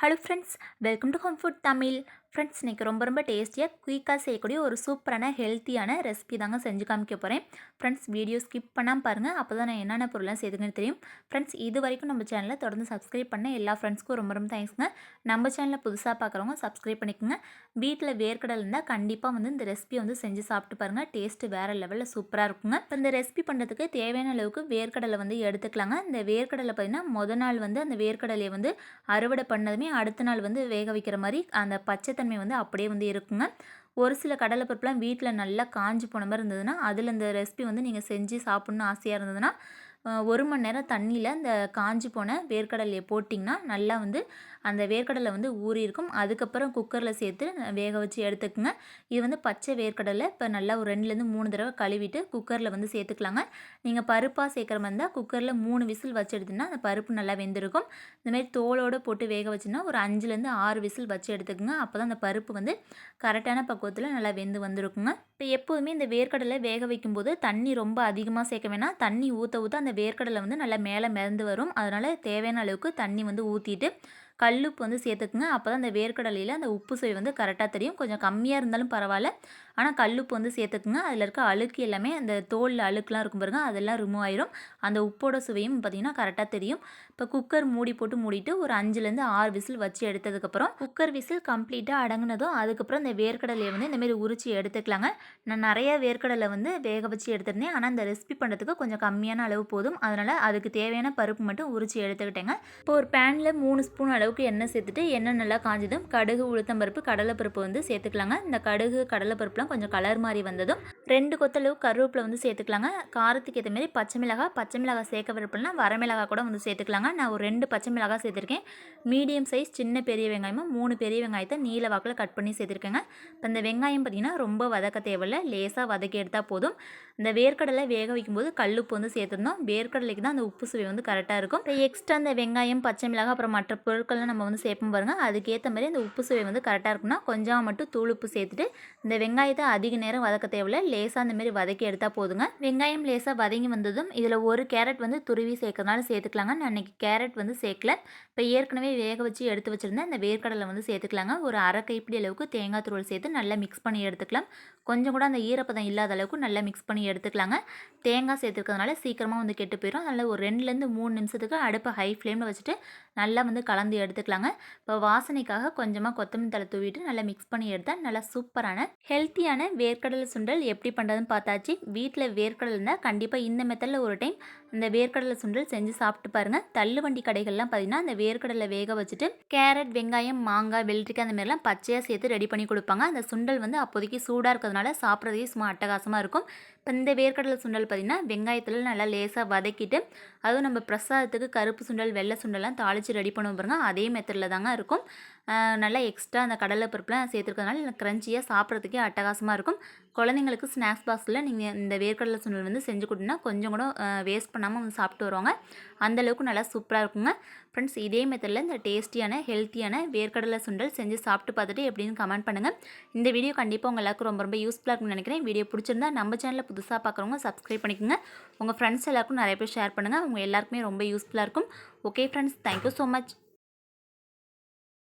Hello friends, welcome to home food Tamil. Friends, இன்றைக்கி ரொம்ப டேஸ்டியாக குயிக்காக செய்யக்கூடிய ஒரு சூப்பரான ஹெல்த்தியான ரெசிபி தாங்க செஞ்சு காமிக்க போகிறேன். ஃப்ரெண்ட்ஸ், வீடியோ ஸ்கிப் பண்ணாமல் பாருங்கள், அப்போ தான் நான் என்னென்ன பொருள்லாம் செய்துங்கன்னு தெரியும். ஃப்ரெண்ட்ஸ், இது வரைக்கும் நம்ம சேனலை தொடர்ந்து சப்ஸ்கிரைப் பண்ண எல்லா ஃப்ரெண்ட்ஸ்க்கும் ரொம்ப தேங்க்ஸ்ங்க. நம்ம சேனலை புதுசாக பார்க்குறவங்க சப்ஸ்கிரைப் பண்ணிக்கோங்க. வீட்டில் வேர்க்கடலை இருந்தால் கண்டிப்பாக இந்த ரெசிபியை செஞ்சு சாப்பிட்டு பாருங்கள். டேஸ்ட்டு வேறு லெவலில் சூப்பராக இருக்குங்க. இப்போ இந்த ரெசிபி பண்ணுறதுக்கு தேவையான அளவுக்கு வேர்க்கடலை எடுத்துக்கலாங்க. இந்த வேர்க்கடலை பார்த்திங்கன்னா மொதல் நாள் அந்த வேர்க்கடலையை அறுவடை பண்ணதுமே அடுத்த நாள் வேக வைக்கிற மாதிரி அந்த பச்சைத்தன்மை அப்படியே இருக்குங்க. ஒரு சில கடலைப்பருப்புலாம் வீட்டில் நல்லா காஞ்சி போன மாதிரி இருந்ததுன்னா அதில் இந்த ரெசிபி நீங்கள் செஞ்சு சாப்பிட்ணுன்னு ஆசையாக இருந்ததுன்னா 1 மணி நேரம் தண்ணியில் இந்த காஞ்சி போன வேர்க்கடலையை போட்டிங்கன்னா நல்லா அந்த வேர்க்கடலை ஊறி இருக்கும். அதுக்கப்புறம் குக்கரில் சேர்த்து வேக வச்சு எடுத்துக்குங்க. இது பச்சை வேர்க்கடலை இப்போ நல்லா ஒரு 2லேருந்து 3 தடவை கழுவிட்டு குக்கரில் சேர்த்துக்கலாங்க. நீங்கள் பருப்பாக சேர்க்குற மாதிரி இருந்தால் குக்கரில் 3 விசில் வச்சு எடுத்திங்கன்னா அந்த பருப்பு நல்லா வெந்திருக்கும். இந்தமாரி தோலோடு போட்டு வேக வச்சுன்னா ஒரு 5லேருந்து 6 விசில் வச்சு எடுத்துக்குங்க. அப்போ தான் அந்த பருப்பு கரெக்டான பக்குவத்தில் நல்லா வெந்து வந்துருக்குங்க. இப்போ எப்போதுமே இந்த வேர்க்கடலை வேக வைக்கும்போது தண்ணி ரொம்ப அதிகமாக சேர்க்க வேணாம். தண்ணி ஊற்ற அந்த வேர்க்கடலை நல்லா மேலே மிதந்து வரும். அதனால் தேவையான அளவுக்கு தண்ணி ஊற்றிட்டு கல்லுப்பு சேர்த்துக்குங்க. அப்போ தான் அந்த வேர்க்கடலையில் அந்த உப்பு சுவை கரெக்டாக தெரியும். கொஞ்சம் கம்மியாக இருந்தாலும் பரவாயில்ல, ஆனால் கல்லுப்பு சேர்த்துக்குங்க. அதில் இருக்க அழுக்கு எல்லாமே அந்த தோலில் அழுக்குலாம் இருக்கும் பாருங்க, அதெல்லாம் ரிமூவ் ஆயிரும். அந்த உப்போட சுவையும் பார்த்திங்கன்னா கரெக்டாக தெரியும். இப்போ குக்கர் மூடி போட்டு மூடிட்டு ஒரு 5லேருந்து 6 விசில் வச்சு எடுத்ததுக்கப்புறம் குக்கர் விசில் கம்ப்ளீட்டாக அடங்கினதும் அதுக்கப்புறம் இந்த வேர்க்கடலையை இந்தமாரி உரிச்சு எடுத்துக்கலாங்க. நான் நிறைய வேர்க்கடலை வேக வச்சு எடுத்துருந்தேன். ஆனால் இந்த ரெசிபி பண்ணுறதுக்கு கொஞ்சம் கம்மியான அளவு போதும். அதனால் அதுக்கு தேவையான பருப்பு மட்டும் உரிச்சு எடுத்துக்கிட்டேங்க. இப்போ ஒரு பேனில் 3 ஸ்பூன் அளவுக்கு எண்ணெய் சேர்த்துட்டு எண்ணெய் நல்லா காஞ்சதும் கடுகு, உளுத்தம்பருப்பு, கடலைப்பருப்பு சேர்த்துக்கலாங்க. இந்த கடுகு, கடலைப்பருப்புலாம் கொஞ்சம் கலர் மாதிரி வந்ததும் 2 கொத்தளவு கருவேப்பிலை சேர்த்துக்கலாங்க. காரத்துக்கு ஏற்ற மாதிரி பச்சை மிளகாய் சேர்க்க விருப்பம்னா வரமிளகாய் கூட சேர்த்துக்கலாங்க. நான் ஒரு 2 பச்சை மிளகாய் சேர்த்துருக்கேன். மீடியம் சைஸ் சின்ன பெரிய வெங்காயமும் 3 பெரிய வெங்காயத்தை நீல வாக்கில் கட் பண்ணி சேர்த்துருக்கேங்க. இப்போ இந்த வெங்காயம் பார்த்திங்கன்னா ரொம்ப வதக்க தேவையில்லை, லேசாக வதக்கி எடுத்தால் போதும். இந்த வேர்க்கடலை வேக வைக்கும்போது கல்லுப்பு சேர்த்துருந்தோம். வேர்க்கடலைக்கு தான் அந்த உப்பு சுவை கரெக்டாக இருக்கும். இப்போ எக்ஸ்ட்ரா அந்த வெங்காயம், பச்சை மிளகாய் அப்புறம் மற்ற பொருட்கள்லாம் நம்ம சேர்ப்போம் பாருங்கள், அதுக்கேற்ற மாதிரி அந்த உப்பு சுவை கரெக்டாக இருக்குன்னா கொஞ்சம் மட்டும் தூளுப்பு சேர்த்துட்டு இந்த வெங்காயத்தை அதிக நேரம் வதக்க தேவையில்லை, லேசாக அந்த மாதிரி வதக்கி எடுத்தால் போதுங்க. வெங்காயம் லேசாக வதங்கி வந்ததும் இதில் ஒரு கேரட் துருவி சேர்க்கறதுனால சேர்த்துக்கலாங்க. நான் இன்றைக்கி கேரட் சேர்க்கல. இப்போ ஏற்கனவே வேக வச்சு எடுத்து வச்சுருந்தேன் இந்த வேர்க்கடலை சேர்த்துக்கலாங்க. ஒரு அரை கைப்பிடி அளவுக்கு தேங்காய் துருவல் சேர்த்து நல்லா மிக்ஸ் பண்ணி எடுத்துக்கலாம். கொஞ்சம் கூட அந்த ஈரப்பதம் இல்லாத அளவுக்கு நல்லா மிக்ஸ் பண்ணி எடுத்துக்கலாங்க. தேங்காய் சேர்த்துக்கிறதுனால சீக்கிரமாக கெட்டு போயிடும். அதனால் ஒரு 2லேருந்து 3 நிமிஷத்துக்கு அடுப்பை ஹை ஃப்ளேமில் வச்சுட்டு நல்லா கலந்து எடுத்துக்கலாங்க. இப்போ வாசனைக்காக கொஞ்சமாக கொத்தமல்லி தழை தூவிட்டு நல்லா மிக்ஸ் பண்ணி எடுத்தால் நல்லா சூப்பரான ஹெல்த்தியான வேர்க்கடலை சுண்டல் எப்படி பண்ணுறதுன்னு பார்த்தாச்சு. வீட்டில் வேர்க்கடலை இருந்தால் கண்டிப்பாக இந்த மெத்தடில் ஒரு டைம் இந்த வேர்க்கடலை சுண்டல் செஞ்சு சாப்பிட்டு பாருங்கள். தள்ளுவண்டி கடைகள்லாம் பார்த்திங்கன்னா அந்த வேர்க்கடலை வேக வச்சுட்டு கேரட், வெங்காயம், மாங்காய், வெள்ளரிக்காய் அந்த மாதிரிலாம் பச்சையாக சேர்த்து ரெடி பண்ணி கொடுப்பாங்க. அந்த சுண்டல் அப்போதைக்கு சூடாக இருக்கிறதுனால சாப்பிட்றதே சும்மா அட்டகாசமாக இருக்கும். இப்போ இந்த வேர்க்கடலை சுண்டல் பார்த்திங்கன்னா வெங்காயத்தில் நல்லா லேசாக வதக்கிட்டு அதுவும் நம்ம பிரசாதத்துக்கு கருப்பு சுண்டல், வெள்ளை சுண்டல்லாம் தாளித்து ரெடி பண்ணுவோம் பாருங்க, அதே மெத்தடில் தாங்க இருக்கும். நல்லா எக்ஸ்ட்ரா அந்த கடலை பருப்புலாம் சேர்த்துருக்கிறதுனால க்ரன்ச்சியாக சாப்பிட்றதுக்கே அட்டகாசமாக இருக்கும். குழந்தைங்களுக்கு ஸ்நாக்ஸ் பாக்ஸில் நீங்கள் இந்த வேர்க்கடலை சுண்டல் செஞ்சு கொடுத்தீங்கன்னா கொஞ்சம் கூட வேஸ்ட் பண்ணாமல் சாப்பிட்டு வருவாங்க. அந்தளவுக்கு நல்லா சூப்பராக இருக்குங்க. ஃப்ரெண்ட்ஸ், இதே மெத்தடில் இந்த டேஸ்டியான ஹெல்த்தியான வேர்க்கடலை சுண்டல் செஞ்சு சாப்பிட்டு பார்த்துட்டு எப்படின்னு கமெண்ட் பண்ணுங்கள். இந்த வீடியோ கண்டிப்பாக உங்கள் எல்லாருக்கும் ரொம்ப யூஸ்ஃபுல்லாக இருக்கும்னு நினைக்கிறேன். வீடியோ பிடிச்சிருந்தா நம்ம சேனலில் புதுசாக பார்க்குறவங்க சப்ஸ்கிரைப் பண்ணிக்கோங்க. உங்கள் ஃப்ரெண்ட்ஸ் எல்லாருக்கும் நிறைய பேர் ஷேர் பண்ணுங்கள். உங்கள் எல்லாருக்குமே ரொம்ப யூஸ்ஃபுல்லாக இருக்கும். Okay friends, thank you so much.